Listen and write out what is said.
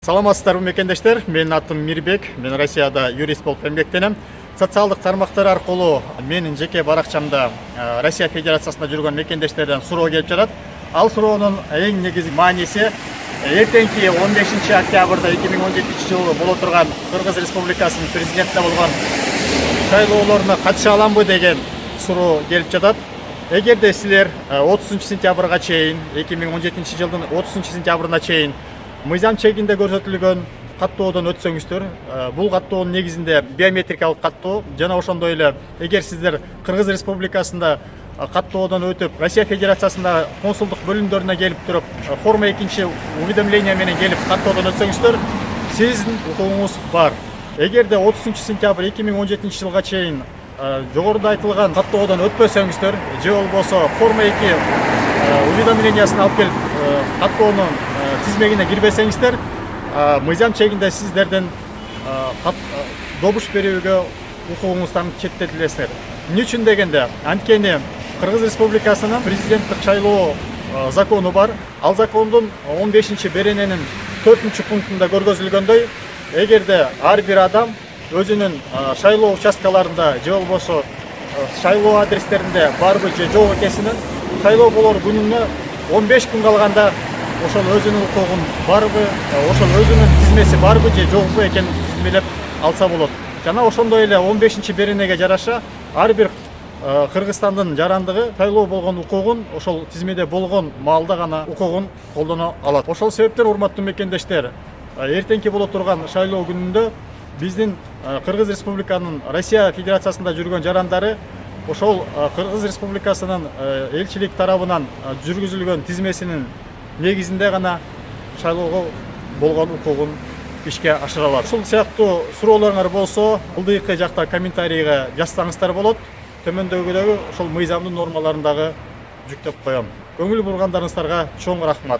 Саламатсыздарбы мекендештер, менин атым Мирбек, мен Россияда юрист болуп эмгектенем. Социалдык тармактар аркылуу менин жеке баракчамда Россия Федерациясында жүргөн мекендештерден суроо келип жатат. Ал суроонун эң негизги мааниси эртеңки 15 октябрда 2017 жылы боло турган Кыргыз Республикасынын президентине болгон шайлоолоруна катыша аламбы деген суроо келип жатат. Эгерде силер 30 сентябрга чейин, 2017 жылдын 30 сентябрына чейин мыйзам чегинде көрсөтүлгөн каттоодон өтсөңүздөр, бул каттоонун негизинде биометрикалык каттоо жана ошондой эле эгер сиздер Кыргыз Республикасында каттоодон өтүп, Россия Федерациясында консулдук бөлүмдөрүнө келип туруп, форма 2 уведомление менен келип каттоодон өтсөңүздөр, сиздин укугуңуз бар. Эгерде 30 сентябрь 2017 жылга чейин жогоруда айтылган каттоодон өтпөсөңүздөр, же болбосо форма 2 уведомлениясын алып келип каттоонун тизмегине кирбесеңиздер, мыйзам чегинде сиздерден добуш берүүгө укугуңуздан четтетилесиздер. Эмне үчүн дегенде, анткени Кыргыз Республикасынын президенттик шайлоо закону бар. Ал закондун 15 берененин 4 пунктунда көргөзүлгөндөй, эгерде ар бир адам өзүнүн шайлоо участкаларында же болбосо шайлоо адрестеринде барбы же жок экенин, шайлоо болор күнүнө 15 күн калганда ошол өзүнүн укугун барбы, ошол өзүнүн тизмеси барбы же жокпу экенин тизмелеп алса болот. Жана ошондой эле 15 беренеге жараша ар бир Кыргызстандын жарандыгы шайлоо болгон укугун ошол тизмеде болгон маалда гана укугун колдоно алат. Ошол себептен урматтуу мекендештер, эртеңки боло турган шайлоо күнүндө биздин Кыргыз Республиканын Россия Федерациясында жүргөн жарандары ошол Кыргыз Республикасынын элчилик тарабынан жүргүзүлгөн тизмесинин негизинде гана шайлоого болгон укугун ишке ашыра алат. Ушул сыяктуу суроолоруңар болсо, ылдыйкы жакта комментарийге жазсаңыздар болот. Төмөндөгүдөгү ошол мыйзамдын нормаларын дагы жүктөп коем. Көңүл бургандарыңыздарга чоң рахмат.